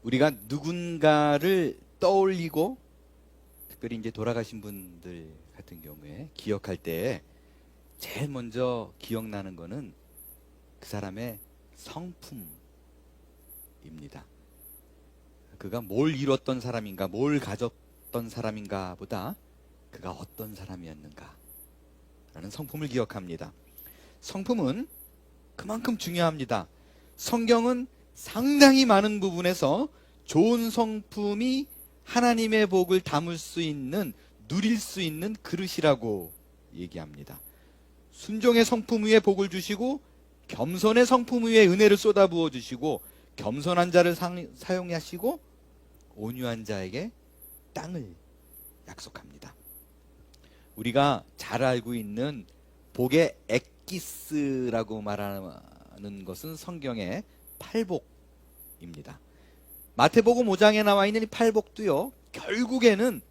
우리가 누군가를 떠올리고 특별히 이제 돌아가신 분들 같은 경우에 기억할 때 제일 먼저 기억나는 거는 그 사람의 성품입니다. 그가 뭘 이뤘던 사람인가, 뭘 가졌던 사람인가 보다 그가 어떤 사람이었는가 라는 성품을 기억합니다. 성품은 그만큼 중요합니다. 성경은 상당히 많은 부분에서 좋은 성품이 하나님의 복을 담을 수 있는, 누릴 수 있는 그릇이라고 얘기합니다. 순종의 성품 위에 복을 주시고 겸손의 성품 위에 은혜를 쏟아부어 주시고 겸손한 자를 사용하시고 온유한 자에게 땅을 약속합니다. 우리가 잘 알고 있는 복의 엑기스라고 말하는 것은 성경의 팔복입니다. 마태복음 5장에 나와 있는 이 팔복도요, 결국에는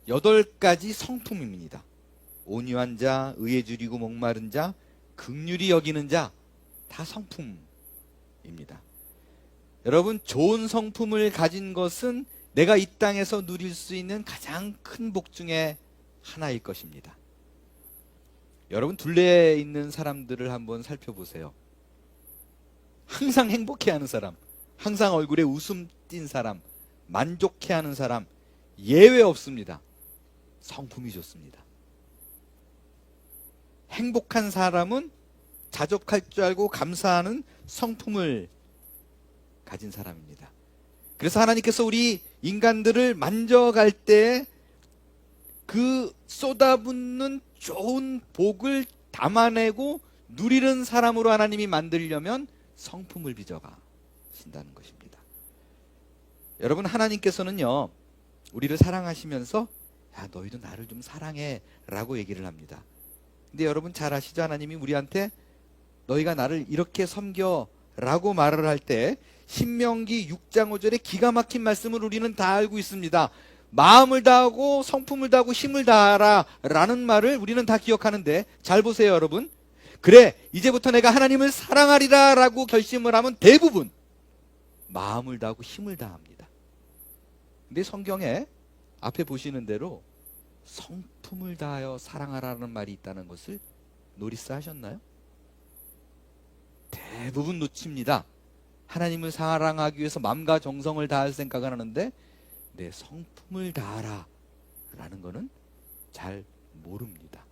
8가지 성품입니다. 온유한 자, 의에 줄이고 목마른 자, 긍휼히 여기는 자, 다 성품입니다. 여러분, 좋은 성품을 가진 것은 내가 이 땅에서 누릴 수 있는 가장 큰 복 중에 하나일 것입니다. 여러분, 둘레에 있는 사람들을 한번 살펴보세요. 항상 행복해하는 사람, 항상 얼굴에 웃음 띤 사람, 만족해하는 사람 예외 없습니다. 성품이 좋습니다. 행복한 사람은 자족할 줄 알고 감사하는 성품을 가진 사람입니다. 그래서 하나님께서 우리 인간들을 만져갈 때 그 쏟아붓는 좋은 복을 담아내고 누리는 사람으로 하나님이 만들려면 성품을 빚어가신다는 것입니다. 여러분, 하나님께서는요, 우리를 사랑하시면서 야, 너희도 나를 좀 사랑해 라고 얘기를 합니다. 근데 여러분 잘 아시죠? 하나님이 우리한테 너희가 나를 이렇게 섬겨 라고 말을 할 때 신명기 6장 5절에 기가 막힌 말씀을 우리는 다 알고 있습니다. 마음을 다하고 성품을 다하고 힘을 다하라 라는 말을 우리는 다 기억하는데, 잘 보세요 여러분. 그래, 이제부터 내가 하나님을 사랑하리라 라고 결심을 하면 대부분 마음을 다하고 힘을 다합니다. 근데 성경에 앞에 보시는 대로 성품을 다하여 사랑하라는 말이 있다는 것을 노리스 하셨나요? 대부분 놓칩니다. 하나님을 사랑하기 위해서 마음과 정성을 다할 생각을 하는데 내 성품을 다하라 라는 것은 잘 모릅니다.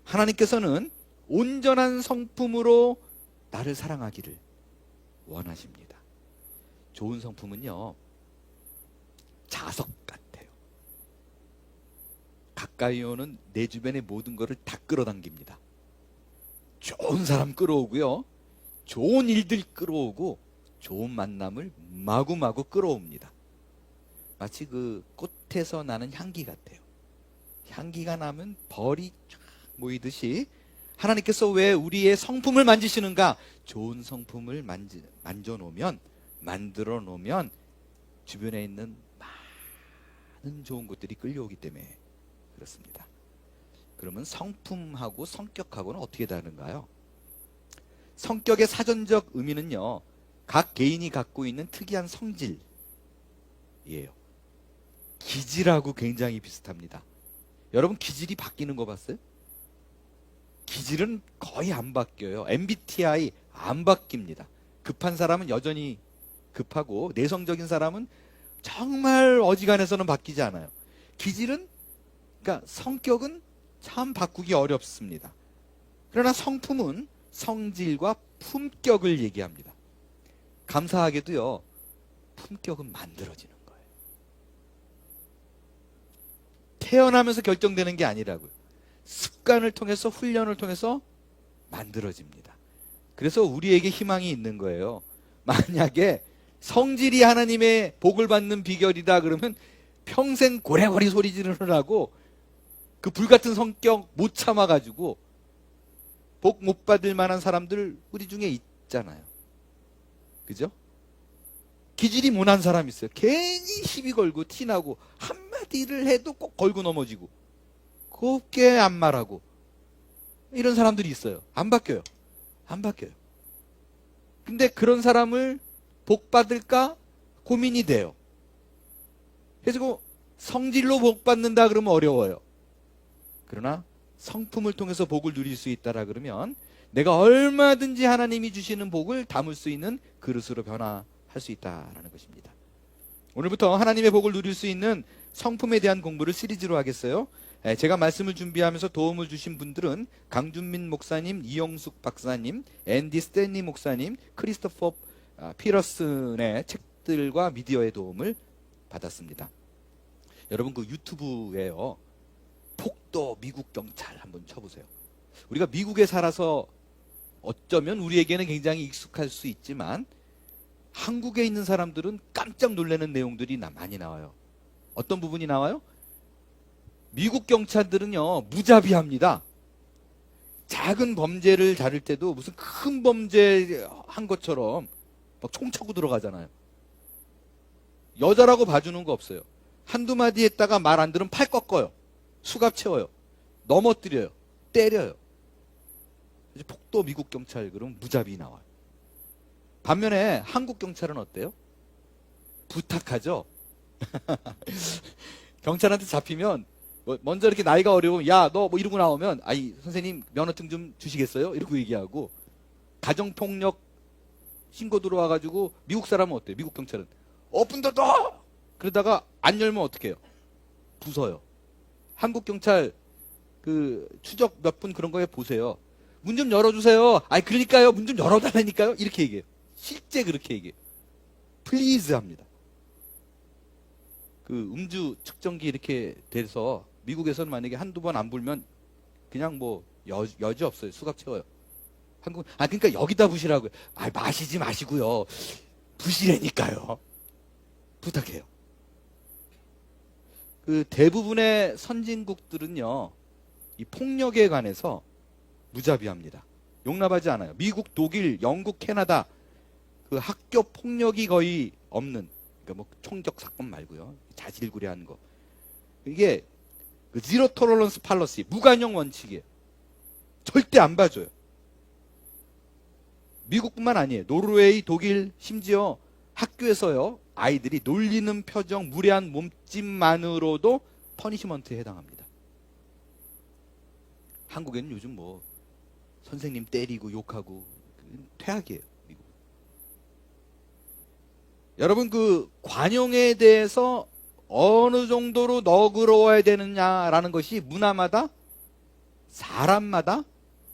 하나님께서는 온전한 성품으로 나를 사랑하기를 원하십니다. 좋은 성품은요, 자석 같아요. 가까이 오는 내 주변의 모든 것을 다 끌어당깁니다. 좋은 사람 끌어오고요, 좋은 일들 끌어오고 좋은 만남을 마구마구 끌어옵니다. 마치 그 꽃에서 나는 향기 같아요. 향기가 나면 벌이 쫙 모이듯이 하나님께서 왜 우리의 성품을 만지시는가? 좋은 성품을 만들어 놓으면 주변에 있는 많은 좋은 것들이 끌려오기 때문에 그렇습니다. 그러면 성품하고 성격하고는 어떻게 다른가요? 성격의 사전적 의미는요, 각 개인이 갖고 있는 특이한 성질이에요. 기질하고 굉장히 비슷합니다. 여러분, 기질이 바뀌는 거 봤어요? 기질은 거의 안 바뀌어요. MBTI 안 바뀝니다. 급한 사람은 여전히 급하고 내성적인 사람은 정말 어지간해서는 바뀌지 않아요. 기질은, 그러니까 성격은 참 바꾸기 어렵습니다. 그러나 성품은 성질과 품격을 얘기합니다. 감사하게도요, 품격은 만들어지는 거예요. 태어나면서 결정되는 게 아니라고요. 습관을 통해서, 훈련을 통해서 만들어집니다. 그래서 우리에게 희망이 있는 거예요. 만약에 성질이 하나님의 복을 받는 비결이다 그러면 평생 고래고래 소리 지르느라고 그 불같은 성격 못 참아가지고 복 못 받을 만한 사람들 우리 중에 있잖아요. 그죠? 기질이 모난 사람 있어요. 괜히 시비 걸고 티나고 한마디를 해도 꼭 걸고 넘어지고 곱게 안 말하고 이런 사람들이 있어요. 안 바뀌어요. 안 바뀌어요. 근데 그런 사람을 복 받을까? 고민이 돼요. 그래서 그 성질로 복 받는다 그러면 어려워요. 그러나 성품을 통해서 복을 누릴 수 있다라 그러면 내가 얼마든지 하나님이 주시는 복을 담을 수 있는 그릇으로 변화할 수 있다라는 것입니다. 오늘부터 하나님의 복을 누릴 수 있는 성품에 대한 공부를 시리즈로 하겠어요. 제가 말씀을 준비하면서 도움을 주신 분들은 강준민 목사님, 이영숙 박사님, 앤디 스탠리 목사님, 크리스토퍼 피러슨의 책들과 미디어의 도움을 받았습니다. 여러분 그 유튜브에요, 폭도 미국 경찰 한번 쳐보세요. 우리가 미국에 살아서 어쩌면 우리에게는 굉장히 익숙할 수 있지만 한국에 있는 사람들은 깜짝 놀라는 내용들이 많이 나와요. 어떤 부분이 나와요? 미국 경찰들은요 무자비합니다. 작은 범죄를 다룰 때도 무슨 큰 범죄 한 것처럼 막 총 차고 들어가잖아요. 여자라고 봐주는 거 없어요. 한두 마디 했다가 말 안 들으면 팔 꺾어요. 수갑 채워요. 넘어뜨려요. 때려요. 폭도 미국 경찰 그러면 무자비 나와요. 반면에 한국 경찰은 어때요? 부탁하죠. 경찰한테 잡히면 먼저 이렇게 나이가 어려우면 야 너 뭐 이러고 나오면 아이 선생님 면허증 좀 주시겠어요? 이러고 얘기하고, 가정폭력 신고 들어와가지고 미국 사람은 어때요? 미국 경찰은 오픈 더 더! 그러다가 안 열면 어떻게 해요? 부숴요. 한국 경찰 그 추적 몇 분 그런 거에 보세요. 문 좀 열어주세요. 아이 그러니까요 문 좀 열어달라니까요. 이렇게 얘기해요. 실제 그렇게 얘기해요. 플리즈 합니다. 그 음주 측정기 이렇게 돼서 미국에서는 만약에 한두 번 안 불면 그냥 뭐 여지 없어요. 수갑 채워요. 한국 그러니까 여기다 부시라고요. 마시지 마시고요. 부시라니까요. 부탁해요. 그 대부분의 선진국들은요 이 폭력에 관해서 무자비합니다. 용납하지 않아요. 미국, 독일, 영국, 캐나다 그 학교 폭력이 거의 없는, 그러니까 뭐 총격 사건 말고요. 자질구레한 거. 이게 그 지로 토러런스 팔러시, 무관용 원칙이에요. 절대 안 봐줘요. 미국뿐만 아니에요. 노르웨이, 독일, 심지어 학교에서요 아이들이 놀리는 표정, 무례한 몸짓만으로도 퍼니시먼트에 해당합니다. 한국에는 요즘 뭐 선생님 때리고 욕하고 퇴학이에요. 미국. 여러분 그 관용에 대해서 어느 정도로 너그러워야 되느냐라는 것이 문화마다, 사람마다,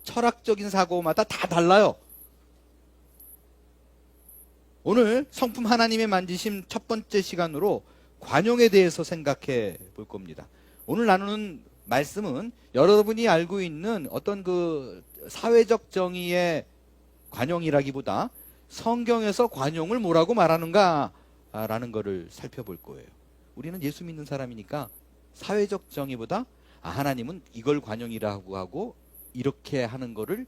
철학적인 사고마다 다 달라요. 오늘 성품 하나님의 만지심 첫 번째 시간으로 관용에 대해서 생각해 볼 겁니다. 오늘 나누는 말씀은 여러분이 알고 있는 어떤 그 사회적 정의의 관용이라기보다 성경에서 관용을 뭐라고 말하는가라는 것을 살펴볼 거예요. 우리는 예수 믿는 사람이니까 사회적 정의보다 하나님은 이걸 관용이라고 하고 이렇게 하는 거를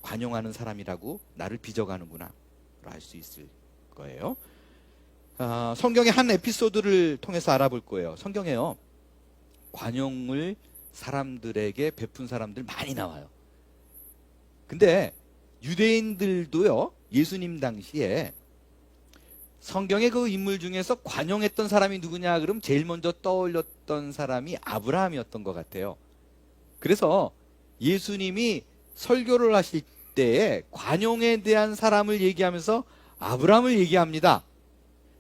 관용하는 사람이라고 나를 빚어가는구나 알 수 있을 거예요. 성경의 한 에피소드를 통해서 알아볼 거예요. 성경에요 관용을 사람들에게 베푼 사람들 많이 나와요. 근데 유대인들도요 예수님 당시에 성경의 그 인물 중에서 관용했던 사람이 누구냐 그럼 제일 먼저 떠올렸던 사람이 아브라함이었던 것 같아요. 그래서 예수님이 설교를 하실 때에 관용에 대한 사람을 얘기하면서 아브라함을 얘기합니다.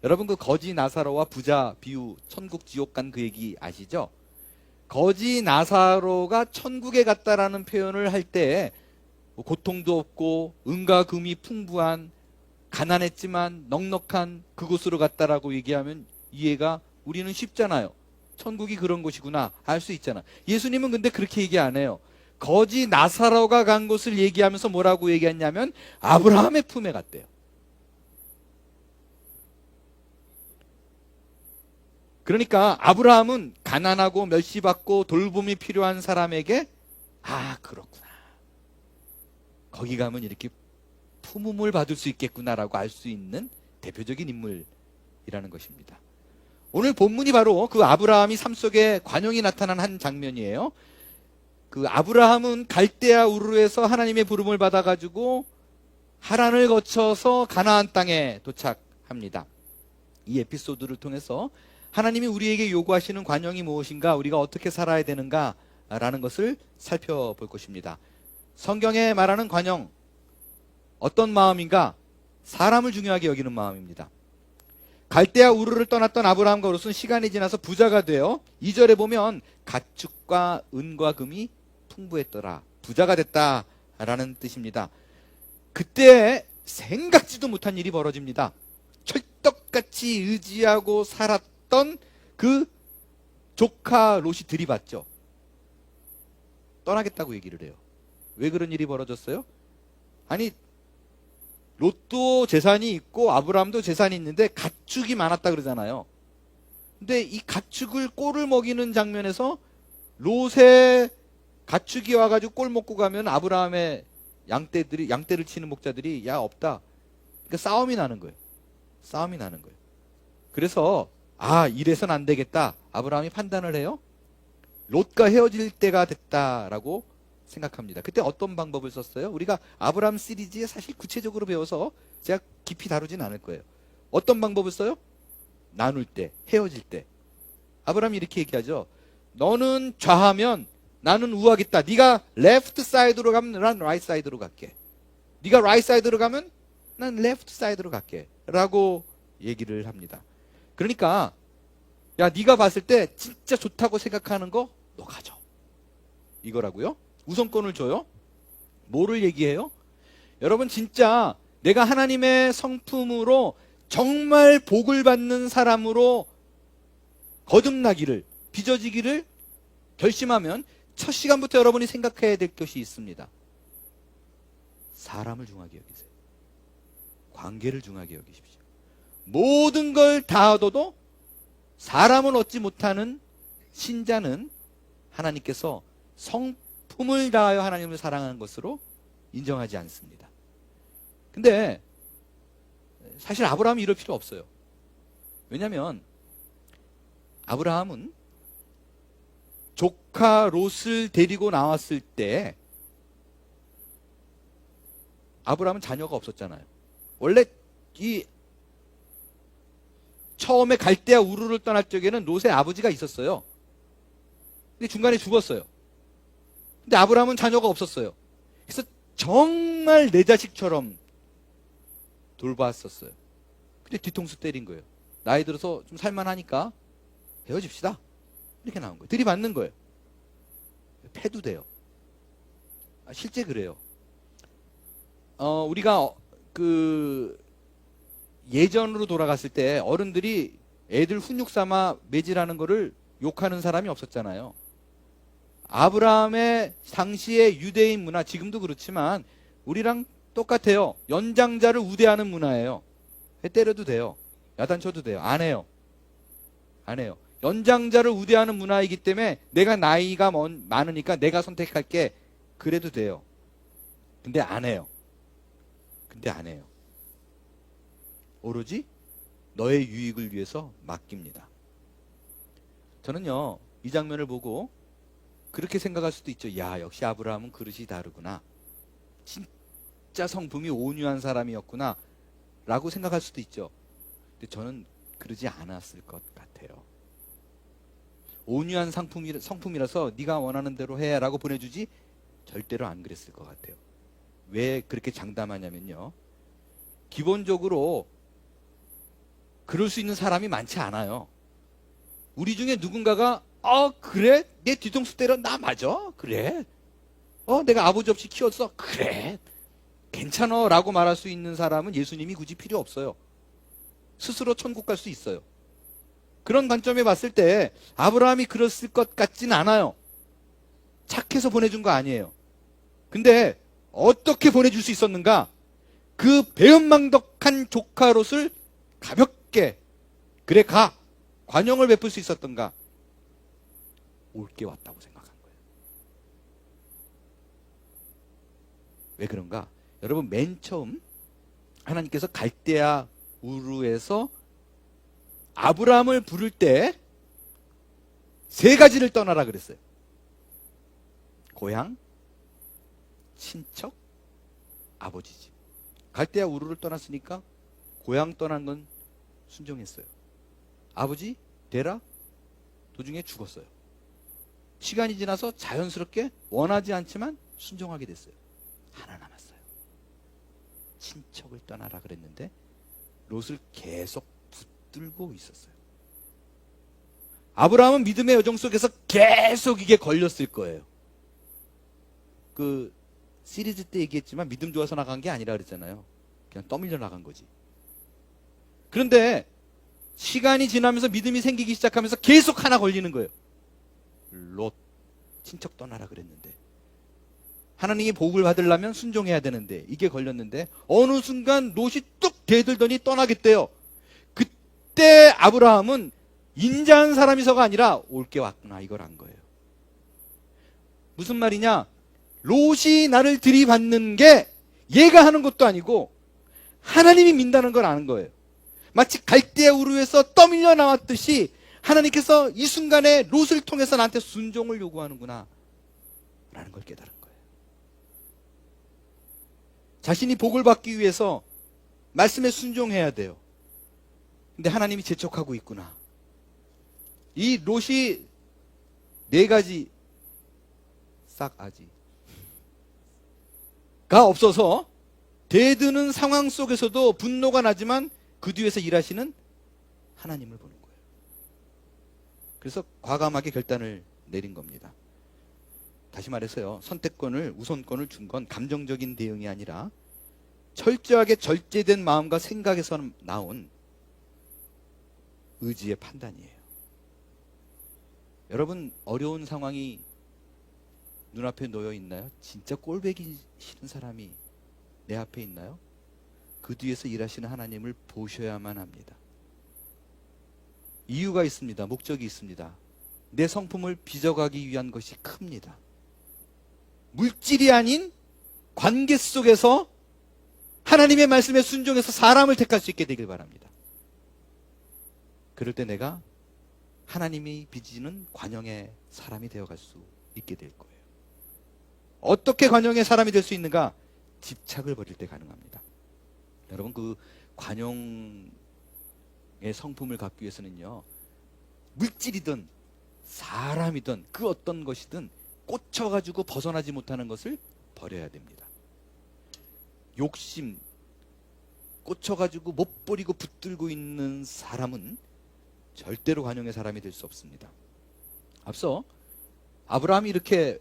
여러분 그 거지 나사로와 부자 비유, 천국 지옥 간 그 얘기 아시죠? 거지 나사로가 천국에 갔다라는 표현을 할 때 고통도 없고 은과 금이 풍부한, 가난했지만 넉넉한 그곳으로 갔다라고 얘기하면 이해가 우리는 쉽잖아요. 천국이 그런 곳이구나 알 수 있잖아. 예수님은 근데 그렇게 얘기 안 해요. 거지 나사로가 간 곳을 얘기하면서 뭐라고 얘기했냐면 아브라함의 품에 갔대요. 그러니까 아브라함은 가난하고 멸시받고 돌봄이 필요한 사람에게 그렇구나, 거기 가면 이렇게 품음을 받을 수 있겠구나라고 알 수 있는 대표적인 인물이라는 것입니다. 오늘 본문이 바로 그 아브라함이 삶 속에 관용이 나타난 한 장면이에요. 그 아브라함은 갈대아 우르에서 하나님의 부름을 받아가지고 하란을 거쳐서 가나안 땅에 도착합니다. 이 에피소드를 통해서 하나님이 우리에게 요구하시는 관용이 무엇인가, 우리가 어떻게 살아야 되는가 라는 것을 살펴볼 것입니다. 성경에 말하는 관용, 어떤 마음인가? 사람을 중요하게 여기는 마음입니다. 갈대아 우르를 떠났던 아브라함과 롯은 시간이 지나서 부자가 되어 2절에 보면 가축과 은과 금이 풍부했더라, 부자가 됐다라는 뜻입니다. 그때 생각지도 못한 일이 벌어집니다. 철떡같이 의지하고 살았던 그 조카 롯이 들이받죠. 떠나겠다고 얘기를 해요. 왜 그런 일이 벌어졌어요? 아니, 롯도 재산이 있고 아브라함도 재산이 있는데 가축이 많았다 그러잖아요. 근데 이 가축을 꼴을 먹이는 장면에서 롯의 가축이 와가지고 꼴 먹고 가면 아브라함의 양떼를 치는 목자들이 야 없다. 그러니까 싸움이 나는 거예요. 싸움이 나는 거예요. 그래서 이래선 안 되겠다. 아브라함이 판단을 해요. 롯과 헤어질 때가 됐다라고 생각합니다. 그때 어떤 방법을 썼어요? 우리가 아브라함 시리즈에 사실 구체적으로 배워서 제가 깊이 다루진 않을 거예요. 어떤 방법을 써요? 나눌 때, 헤어질 때. 아브라함이 이렇게 얘기하죠. 너는 좌하면 나는 우하겠다. 네가 레프트 사이드로 가면 난 라이트 사이드로 갈게. 네가 라이트 사이드로 가면 난 레프트 사이드로 갈게. 라고 얘기를 합니다. 그러니까 야, 네가 봤을 때 진짜 좋다고 생각하는 거 너 가져. 이거라고요. 우선권을 줘요. 뭐를 얘기해요? 여러분, 진짜 내가 하나님의 성품으로 정말 복을 받는 사람으로 거듭나기를, 빚어지기를 결심하면 첫 시간부터 여러분이 생각해야 될 것이 있습니다. 사람을 중하게 여기세요. 관계를 중하게 여기십시오. 모든 걸 다 얻어도 사람을 얻지 못하는 신자는 하나님께서 성품을 다하여 하나님을 사랑하는 것으로 인정하지 않습니다. 근데 사실 아브라함이 이럴 필요 없어요. 왜냐하면 아브라함은 조카 롯을 데리고 나왔을 때 아브라함은 자녀가 없었잖아요. 원래 이 처음에 갈대아 우르를 떠날 적에는 롯의 아버지가 있었어요. 근데 중간에 죽었어요. 근데 아브라함은 자녀가 없었어요. 그래서 정말 내 자식처럼 돌봤었어요. 근데 뒤통수 때린 거예요. 나이 들어서 좀 살만하니까 헤어집시다. 이렇게 나온 거예요. 들이받는 거예요. 패도 돼요. 실제 그래요. 우리가 예전으로 돌아갔을 때 어른들이 애들 훈육 삼아 매질하는 거를 욕하는 사람이 없었잖아요. 아브라함의 당시의 유대인 문화, 지금도 그렇지만 우리랑 똑같아요. 연장자를 우대하는 문화예요. 회 때려도 돼요. 야단쳐도 돼요. 안 해요. 안 해요. 연장자를 우대하는 문화이기 때문에 내가 나이가 많으니까 내가 선택할게. 그래도 돼요. 근데 안 해요. 근데 안 해요. 오로지 너의 유익을 위해서 맡깁니다. 저는요, 이 장면을 보고 그렇게 생각할 수도 있죠. 야, 역시 아브라함은 그릇이 다르구나. 진짜 성품이 온유한 사람이었구나. 라고 생각할 수도 있죠. 근데 저는 그러지 않았을 것 같아요. 온유한 성품이라서 네가 원하는 대로 해 라고 보내주지 절대로 안 그랬을 것 같아요. 왜 그렇게 장담하냐면요, 기본적으로 그럴 수 있는 사람이 많지 않아요. 우리 중에 누군가가 그래? 내 뒤통수 때려? 나 맞아? 그래? 내가 아버지 없이 키웠어? 그래? 괜찮아 라고 말할 수 있는 사람은 예수님이 굳이 필요 없어요. 스스로 천국 갈 수 있어요. 그런 관점에 봤을 때 아브라함이 그랬을 것 같진 않아요. 착해서 보내준 거 아니에요. 근데 어떻게 보내줄 수 있었는가? 그 배은망덕한 조카 롯을 가볍게 그래 가! 관용을 베풀 수 있었던가? 옳게 왔다고 생각한 거예요. 왜 그런가? 여러분, 맨 처음 하나님께서 갈대아 우르에서 아브라함을 부를 때 세 가지를 떠나라 그랬어요. 고향, 친척, 아버지 집. 갈대아 우르를 떠났으니까 고향 떠난 건 순종했어요. 아버지 되라? 도중에 죽었어요. 시간이 지나서 자연스럽게 원하지 않지만 순종하게 됐어요. 하나 남았어요. 친척을 떠나라 그랬는데 롯을 계속 붙들고 있었어요. 아브라함은 믿음의 여정 속에서 계속 이게 걸렸을 거예요. 그 시리즈 때 얘기했지만 믿음 좋아서 나간 게 아니라 그랬잖아요. 그냥 떠밀려 나간 거지. 그런데 시간이 지나면서 믿음이 생기기 시작하면서 계속 하나 걸리는 거예요. 롯, 친척 떠나라 그랬는데, 하나님이 복을 받으려면 순종해야 되는데 이게 걸렸는데 어느 순간 롯이 뚝 대들더니 떠나겠대요. 그때 아브라함은 인자한 사람이서가 아니라 올 게 왔구나 이걸 안 거예요. 무슨 말이냐? 롯이 나를 들이받는 게 얘가 하는 것도 아니고 하나님이 민다는 걸 아는 거예요. 마치 갈대아 우르에서 떠밀려 나왔듯이 하나님께서 이 순간에 롯을 통해서 나한테 순종을 요구하는구나 라는 걸 깨달은 거예요. 자신이 복을 받기 위해서 말씀에 순종해야 돼요. 근데 하나님이 재촉하고 있구나. 이 롯이 4가지 싹아지가 없어서 대드는 상황 속에서도 분노가 나지만 그 뒤에서 일하시는 하나님을 보는 거예요. 그래서 과감하게 결단을 내린 겁니다. 다시 말해서요, 선택권을, 우선권을 준 건 감정적인 대응이 아니라 철저하게 절제된 마음과 생각에서 나온 의지의 판단이에요. 여러분, 어려운 상황이 눈앞에 놓여 있나요? 진짜 꼴보기 싫은 사람이 내 앞에 있나요? 그 뒤에서 일하시는 하나님을 보셔야만 합니다. 이유가 있습니다. 목적이 있습니다. 내 성품을 빚어가기 위한 것이 큽니다. 물질이 아닌 관계 속에서 하나님의 말씀에 순종해서 사람을 택할 수 있게 되길 바랍니다. 그럴 때 내가 하나님이 빚는 관용의 사람이 되어갈 수 있게 될 거예요. 어떻게 관용의 사람이 될 수 있는가? 집착을 버릴 때 가능합니다. 여러분, 그 관용의 성품을 갖기 위해서는요, 물질이든 사람이든 그 어떤 것이든 꽂혀가지고 벗어나지 못하는 것을 버려야 됩니다. 욕심, 꽂혀가지고 못 버리고 붙들고 있는 사람은 절대로 관용의 사람이 될 수 없습니다. 앞서 아브라함이 이렇게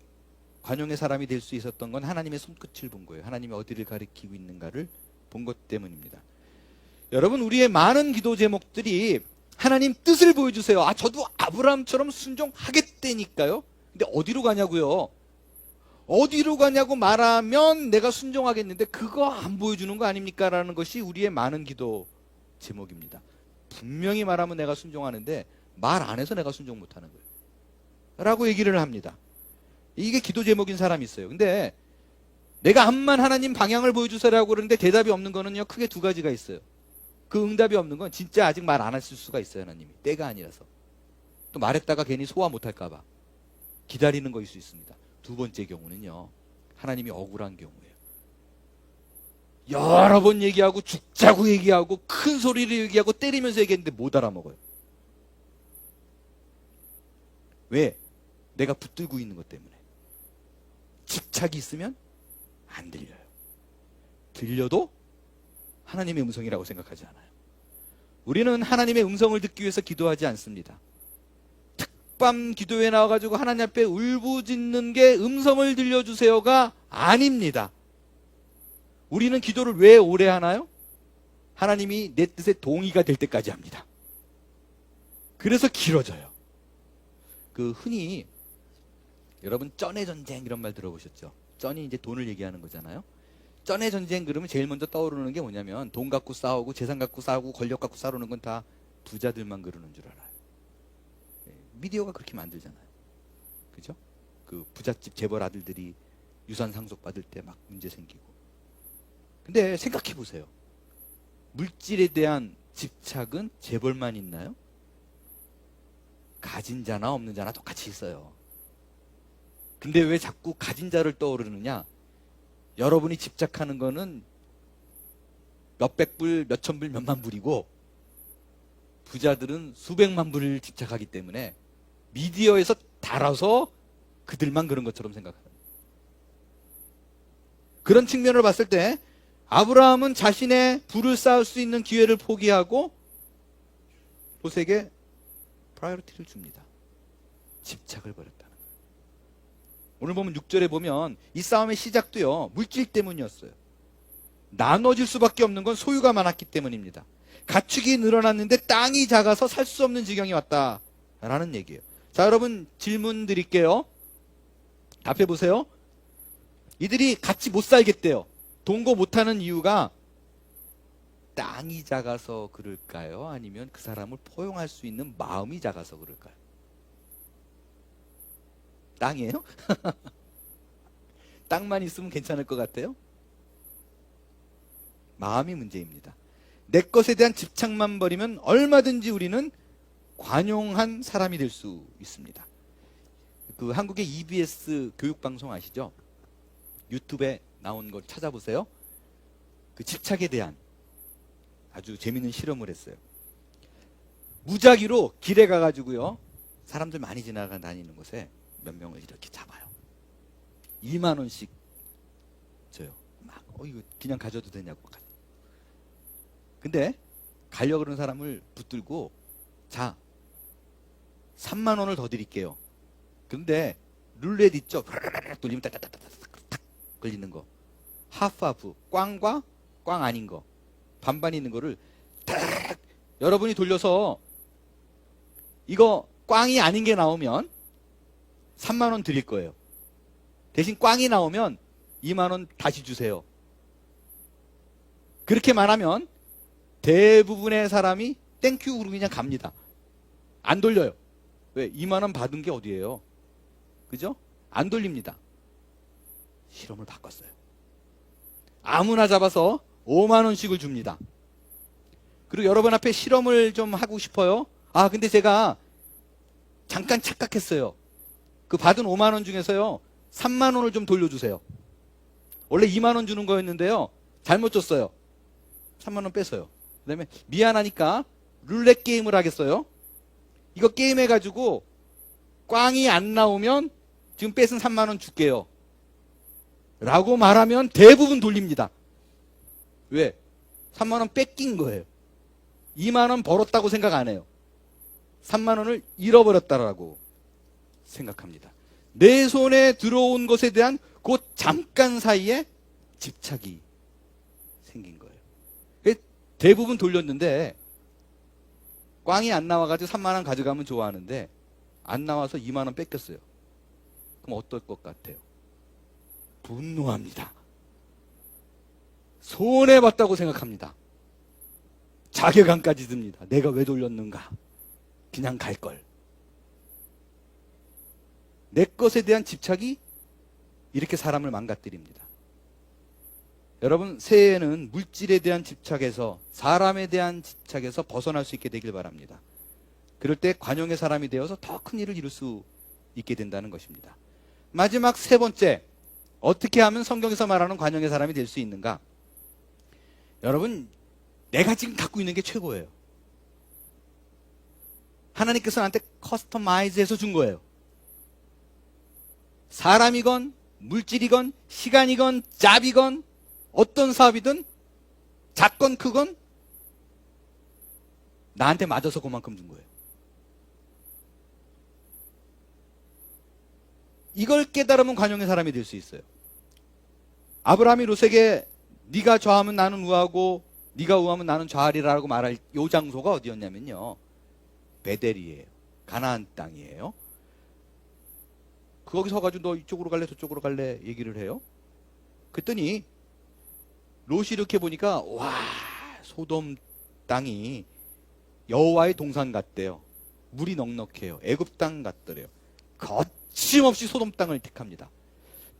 관용의 사람이 될 수 있었던 건 하나님의 손끝을 본 거예요. 하나님이 어디를 가리키고 있는가를 본 것 때문입니다. 여러분, 우리의 많은 기도 제목들이 하나님 뜻을 보여주세요. 저도 아브라함처럼 순종하겠다니까요. 근데 어디로 가냐고요? 어디로 가냐고 말하면 내가 순종하겠는데 그거 안 보여주는 거 아닙니까? 라는 것이 우리의 많은 기도 제목입니다. 분명히 말하면 내가 순종하는데 말 안 해서 내가 순종 못하는 거예요 라고 얘기를 합니다. 이게 기도 제목인 사람이 있어요. 근데 내가 암만 하나님 방향을 보여주세요라고 그러는데 대답이 없는 거는요, 크게 2가지가 있어요. 그 응답이 없는 건 진짜 아직 말 안 했을 수가 있어요. 하나님이 때가 아니라서. 또 말했다가 괜히 소화 못할까 봐 기다리는 거일 수 있습니다. 2번째 경우는요, 하나님이 억울한 경우예요. 여러 번 얘기하고 죽자고 얘기하고 큰 소리를 얘기하고 때리면서 얘기했는데 못 알아먹어요. 왜? 내가 붙들고 있는 것 때문에. 집착이 있으면 안 들려요. 들려도 하나님의 음성이라고 생각하지 않아요. 우리는 하나님의 음성을 듣기 위해서 기도하지 않습니다. 특밤 기도에 나와가지고 하나님 앞에 울부짖는 게 음성을 들려주세요가 아닙니다. 우리는 기도를 왜 오래 하나요? 하나님이 내 뜻에 동의가 될 때까지 합니다. 그래서 길어져요. 그 흔히 여러분 쩐의 전쟁 이런 말 들어보셨죠? 쩐이 이제 돈을 얘기하는 거잖아요. 쩐의 전쟁 그러면 제일 먼저 떠오르는 게 뭐냐면 돈 갖고 싸우고 재산 갖고 싸우고 권력 갖고 싸우는 건 다 부자들만 그러는 줄 알아요. 미디어가 그렇게 만들잖아요. 그죠? 그 부잣집 재벌 아들들이 유산 상속 받을 때 막 문제 생기고. 근데 생각해 보세요. 물질에 대한 집착은 재벌만 있나요? 가진 자나 없는 자나 똑같이 있어요. 근데 왜 자꾸 가진 자를 떠오르느냐? 여러분이 집착하는 거는 몇백 불, 몇천 불, 몇만 불이고 부자들은 수백만 불을 집착하기 때문에 미디어에서 달아서 그들만 그런 것처럼 생각합니다. 그런 측면을 봤을 때 아브라함은 자신의 부를 쌓을 수 있는 기회를 포기하고 롯에게 프라이어리티를 줍니다. 집착을 버렸다는 거예요. 오늘 보면 6절에 보면 이 싸움의 시작도요, 물질 때문이었어요. 나눠질 수밖에 없는 건 소유가 많았기 때문입니다. 가축이 늘어났는데 땅이 작아서 살 수 없는 지경이 왔다라는 얘기예요. 자, 여러분 질문 드릴게요. 답해 보세요. 이들이 같이 못 살겠대요. 동거 못하는 이유가 땅이 작아서 그럴까요? 아니면 그 사람을 포용할 수 있는 마음이 작아서 그럴까요? 땅이에요? 땅만 있으면 괜찮을 것 같아요? 마음이 문제입니다. 내 것에 대한 집착만 버리면 얼마든지 우리는 관용한 사람이 될 수 있습니다. 그 한국의 EBS 교육방송 아시죠? 유튜브에 나온 걸 찾아보세요. 그 집착에 대한 아주 재밌는 실험을 했어요. 무작위로 길에 가가지고요, 사람들 많이 지나다니는 곳에 몇 명을 이렇게 잡아요. 2만 원씩 줘요. 막 이거 그냥 가져도 되냐고. 근데 가려고 그러는 사람을 붙들고, 자, 3만 원을 더 드릴게요. 근데 룰렛 있죠? 돌리면 따따따따따 걸리는 거. 하프하프, 꽝과 꽝 아닌 거, 반반 있는 거를 딱 여러분이 돌려서 이거 꽝이 아닌 게 나오면 3만 원 드릴 거예요. 대신 꽝이 나오면 2만 원 다시 주세요. 그렇게만 하면 대부분의 사람이 땡큐 그러고 그냥 갑니다. 안 돌려요. 왜? 2만 원 받은 게 어디예요? 그죠? 안 돌립니다. 실험을 바꿨어요. 아무나 잡아서 5만 원씩을 줍니다. 그리고 여러분 앞에 실험을 좀 하고 싶어요. 아, 근데 제가 잠깐 착각했어요. 그 받은 5만 원 중에서요, 3만 원을 좀 돌려주세요. 원래 2만 원 주는 거였는데요, 잘못 줬어요. 3만 원 뺐어요. 그 다음에 미안하니까 룰렛 게임을 하겠어요. 이거 게임해가지고 꽝이 안 나오면 지금 뺏은 3만 원 줄게요 라고 말하면 대부분 돌립니다. 왜? 3만 원 뺏긴 거예요. 2만 원 벌었다고 생각 안 해요. 3만 원을 잃어버렸다라고 생각합니다. 내 손에 들어온 것에 대한 그 잠깐 사이에 집착이 생긴 거예요. 대부분 돌렸는데 꽝이 안 나와가지고 3만 원 가져가면 좋아하는데 안 나와서 2만 원 뺏겼어요. 그럼 어떨 것 같아요? 분노합니다. 손해봤다고 생각합니다. 자괴감까지 듭니다. 내가 왜 돌렸는가? 그냥 갈걸. 내 것에 대한 집착이 이렇게 사람을 망가뜨립니다. 여러분, 새해에는 물질에 대한 집착에서, 사람에 대한 집착에서 벗어날 수 있게 되길 바랍니다. 그럴 때 관용의 사람이 되어서 더 큰 일을 이룰 수 있게 된다는 것입니다. 마지막 세 번째, 어떻게 하면 성경에서 말하는 관용의 사람이 될 수 있는가? 여러분, 내가 지금 갖고 있는 게 최고예요. 하나님께서 나한테 커스터마이즈해서 준 거예요. 사람이건 물질이건 시간이건 잡이건 어떤 사업이든 작건 크건 나한테 맞아서 그만큼 준 거예요. 이걸 깨달으면 관용의 사람이 될 수 있어요. 아브라함이 롯에게 네가 좌하면 나는 우하고 네가 우하면 나는 좌하리라고 말할 요 장소가 어디였냐면요, 베델이에요. 가나안 땅이에요. 거기 서가지고 너 이쪽으로 갈래 저쪽으로 갈래 얘기를 해요. 그랬더니 롯이 이렇게 보니까 와, 소돔 땅이 여호와의 동산 같대요. 물이 넉넉해요. 애굽 땅 같더래요. 거침없이 소돔 땅을 택합니다.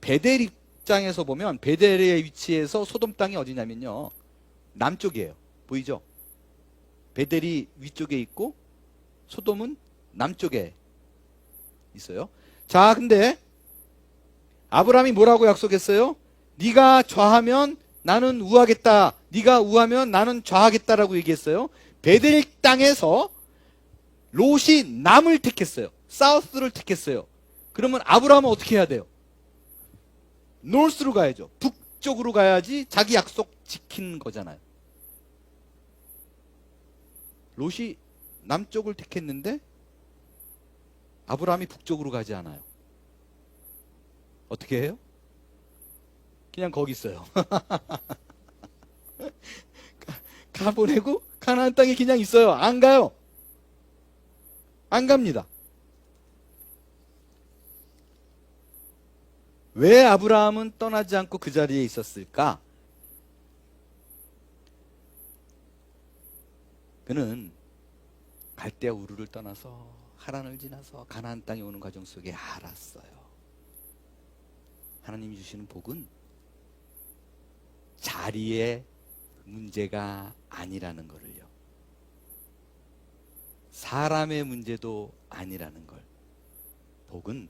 베델 입장에서 보면 베델의 위치에서 소돔 땅이 어디냐면요, 남쪽이에요. 보이죠? 베델이 위쪽에 있고 소돔은 남쪽에 있어요. 자, 근데 아브라함이 뭐라고 약속했어요? 네가 좌하면 나는 우하겠다, 네가 우하면 나는 좌하겠다라고 얘기했어요. 베델 땅에서 롯이 남을 택했어요. 사우스를 택했어요. 그러면 아브라함은 어떻게 해야 돼요? 노스로 가야죠. 북쪽으로 가야지 자기 약속 지키는 거잖아요. 롯이 남쪽을 택했는데 아브라함이 북쪽으로 가지 않아요. 어떻게 해요? 그냥 거기 있어요. 가보내고 가나안 땅에 그냥 있어요. 안 가요. 안 갑니다. 왜 아브라함은 떠나지 않고 그 자리에 있었을까? 그는 갈대아 우르를 떠나서 하란을 지나서 가나안 땅에 오는 과정 속에 알았어요. 하나님이 주시는 복은 자리의 문제가 아니라는 것을요. 사람의 문제도 아니라는 걸. 복은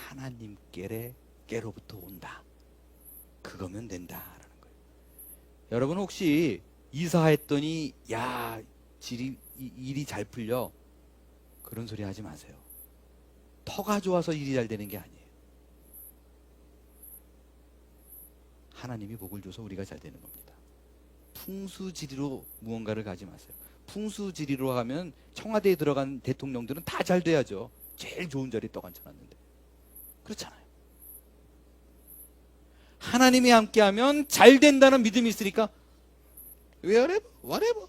하나님께로부터 온다. 그거면 된다라는 거예요. 여러분 혹시 이사했더니 야 일이 잘 풀려, 그런 소리 하지 마세요. 터가 좋아서 일이 잘 되는 게 아니에요. 하나님이 복을 줘서 우리가 잘 되는 겁니다. 풍수지리로 무언가를 가지 마세요. 풍수지리로 하면 청와대에 들어간 대통령들은 다 잘 돼야죠. 제일 좋은 자리에 떡 앉혀놨는데. 그렇잖아요. 하나님이 함께하면 잘 된다는 믿음이 있으니까 whatever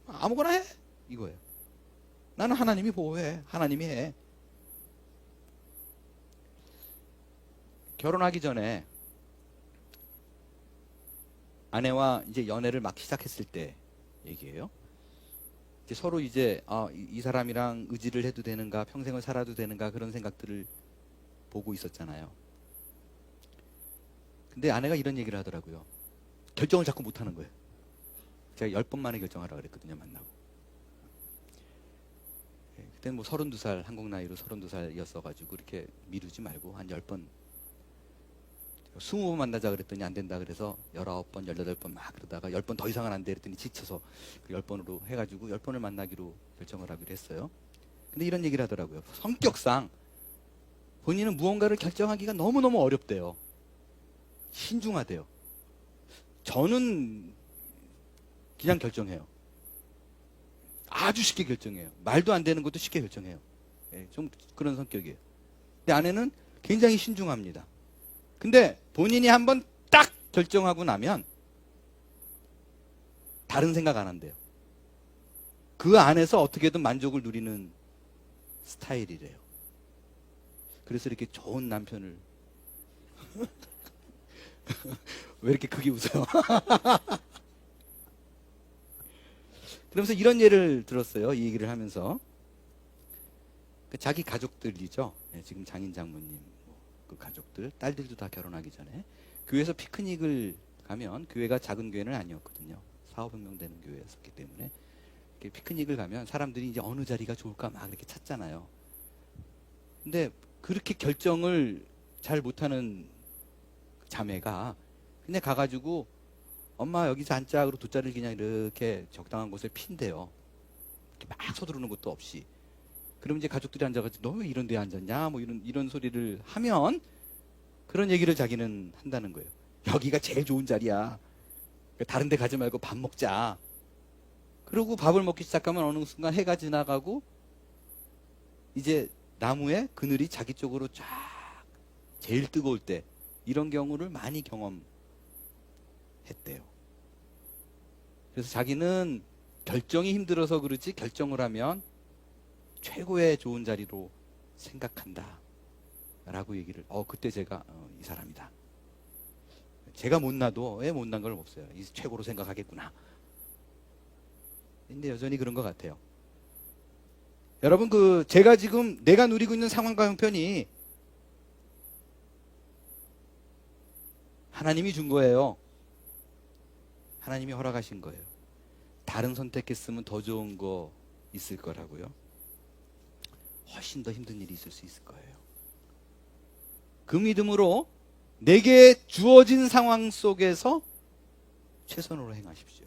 아무거나 해 이거예요. 나는 하나님이 보호해. 하나님이 해. 결혼하기 전에 아내와 이제 연애를 막 시작했을 때 얘기예요. 이제 서로 이제 이 사람이랑 의지를 해도 되는가, 평생을 살아도 되는가, 그런 생각들을 보고 있었잖아요. 근데 아내가 이런 얘기를 하더라고요. 결정을 자꾸 못 하는 거예요. 제가 10번 만에 결정하라 그랬거든요, 만나고. 그때는 뭐 32살, 한국 나이로 32살이었어가지고 이렇게 미루지 말고 한 10번, 20번 만나자 그랬더니 안 된다 그래서 19번, 18번 막 그러다가 10번 더 이상은 안 돼 그랬더니 지쳐서 10번으로 해가지고 10번을 만나기로 결정을 하기로 했어요. 근데 이런 얘기를 하더라고요. 성격상 본인은 무언가를 결정하기가 너무너무 어렵대요. 신중하대요. 저는 그냥 결정해요. 아주 쉽게 결정해요. 말도 안 되는 것도 쉽게 결정해요. 좀 그런 성격이에요. 근데 아내는 굉장히 신중합니다. 근데 본인이 한번 딱 결정하고 나면 다른 생각 안 한대요. 그 안에서 어떻게든 만족을 누리는 스타일이래요. 그래서 이렇게 좋은 남편을 왜 이렇게 크게 웃어요? 그러면서 이런 예를 들었어요. 이 얘기를 하면서 자기 가족들이죠. 지금 장인 장모님 그 가족들, 딸들도 다 결혼하기 전에 교회에서 피크닉을 가면, 교회가 작은 교회는 아니었거든요. 4,500명 되는 교회였었기 때문에 이렇게 피크닉을 가면 사람들이 이제 어느 자리가 좋을까 막 이렇게 찾잖아요. 근데 그렇게 결정을 잘 못하는 자매가 근데 가가지고 엄마 여기서 앉자 그러고 돗자리를 그냥 이렇게 적당한 곳에 핀대요. 이렇게 막 서두르는 것도 없이. 그럼 이제 가족들이 앉아가지고 너 왜 이런 데에 앉았냐 뭐 이런 소리를 하면 그런 얘기를 자기는 한다는 거예요. 여기가 제일 좋은 자리야. 다른 데 가지 말고 밥 먹자. 그러고 밥을 먹기 시작하면 어느 순간 해가 지나가고 이제 나무에 그늘이 자기 쪽으로 쫙 제일 뜨거울 때 이런 경우를 많이 경험했대요. 그래서 자기는 결정이 힘들어서 그렇지 결정을 하면 최고의 좋은 자리로 생각한다 라고 얘기를 그때 제가 이 사람이다. 제가 못나도 왜 못난 걸 없어요. 이 최고로 생각하겠구나. 근데 여전히 그런 것 같아요. 여러분 제가 지금 내가 누리고 있는 상황과 형편이 하나님이 준 거예요. 하나님이 허락하신 거예요. 다른 선택했으면 더 좋은 거 있을 거라고요. 훨씬 더 힘든 일이 있을 수 있을 거예요. 그 믿음으로 내게 주어진 상황 속에서 최선으로 행하십시오.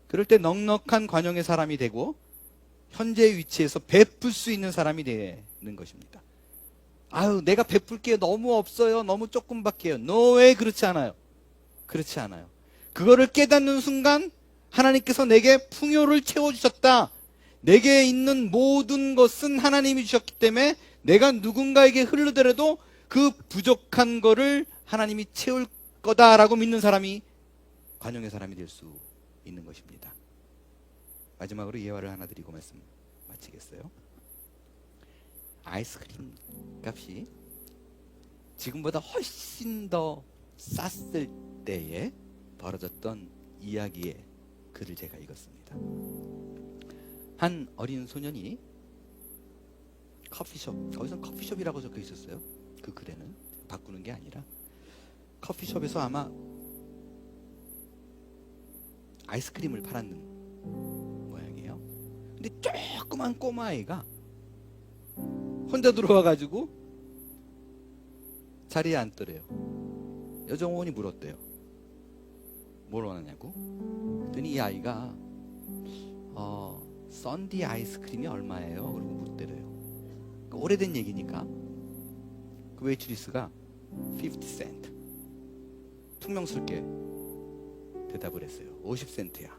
그럴 때 넉넉한 관용의 사람이 되고 현재의 위치에서 베풀 수 있는 사람이 되는 것입니다. 아유, 내가 베풀 게 너무 없어요. 너무 조금밖에 해요. No way. 그렇지 않아요. 그렇지 않아요. 그거를 깨닫는 순간 하나님께서 내게 풍요를 채워주셨다. 내게 있는 모든 것은 하나님이 주셨기 때문에 내가 누군가에게 흐르더라도 그 부족한 거를 하나님이 채울 거다라고 믿는 사람이 관용의 사람이 될 수 있는 것입니다. 마지막으로 예화를 하나 드리고 말씀 마치겠어요. 아이스크림 값이 지금보다 훨씬 더 쌌을 때에 벌어졌던 이야기의 글을 제가 읽었습니다. 한 어린 소년이 커피숍, 거기서 커피숍이라고 적혀 있었어요. 그 글에는 바꾸는 게 아니라 커피숍에서 아마 아이스크림을 팔았는 모양이에요. 근데 조그만 꼬마아이가 혼자 들어와가지고 자리에 앉더래요. 여정원이 물었대요. 뭘 원하냐고? 그랬더니 이 아이가 썬디 아이스크림이 얼마예요? 그러고 묻더래요. 그러니까 오래된 얘기니까 그 웨이트리스가 50센트 퉁명스럽게 대답을 했어요. 50센트야.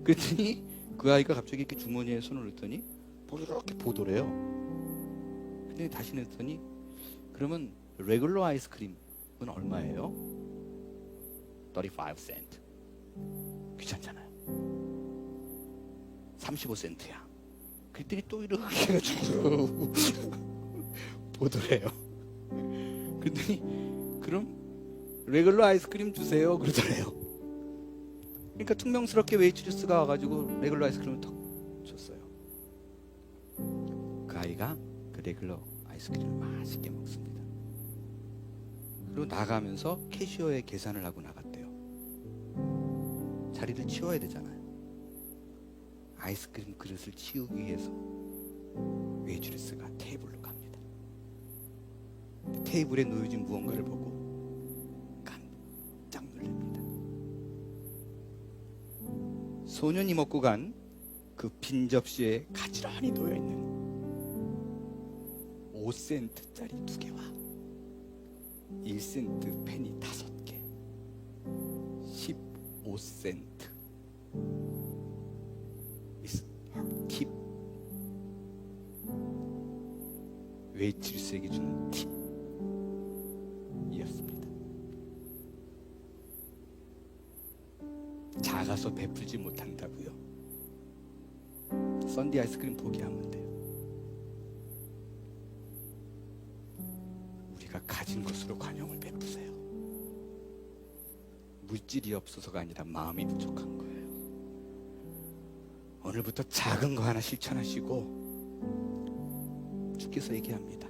그랬더니 그 아이가 갑자기 이렇게 주머니에 손을 넣더니 이렇게 보더래요. 근데 다시 넣더니 그러면 레귤러 아이스크림은 얼마예요? 35센트. 귀찮잖아요. 35센트야. 그랬더니 또 이렇게 해가지고 보더래요. 그랬더니 그럼 레귤러 아이스크림 주세요 그러더래요. 그러니까 퉁명스럽게 웨이트리스가 와가지고 레귤러 아이스크림을 턱 줬어요. 그 아이가 그 레귤러 아이스크림을 맛있게 먹습니다. 그리고 나가면서 캐시어에 계산을 하고 나갔대요. 자리를 치워야 되잖아요. 아이스크림 그릇을 치우기 위해서 웨이트리스가 테이블로 갑니다. 테이블에 놓여진 무언가를 보고 깜짝 놀랍니다. 소년이 먹고 간 그 빈 접시에 가지런히 놓여있는 5센트짜리 2개와 1센트 펜이 5개 15센트 is her tip. 웨이트리스에게 주는 팁이었습니다. 작아서 베풀지 못한다고요? 썬디 아이스크림 포기하면 돼요. 우리가 가진 것으로 관용을 베푸세요. 물질이 없어서가 아니라 마음이 부족한 거예요. 오늘부터 작은 거 하나 실천하시고 주께서 얘기합니다.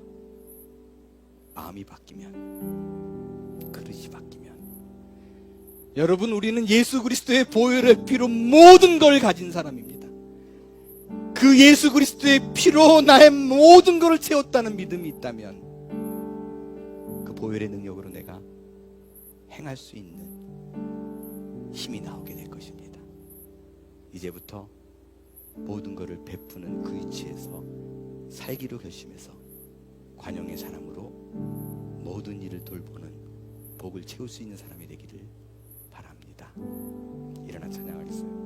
마음이 바뀌면, 그릇이 바뀌면, 여러분, 우리는 예수 그리스도의 보혈의 피로 모든 걸 가진 사람입니다. 그 예수 그리스도의 피로 나의 모든 것을 채웠다는 믿음이 있다면 그 보혈의 능력으로 내가 행할 수 있는 힘이 나오게 될 것입니다. 이제부터 모든 것을 베푸는 그 위치에서 살기로 결심해서 관용의 사람으로 모든 일을 돌보는 복을 채울 수 있는 사람이 되기를 바랍니다. 일어나 찬양하겠습니다.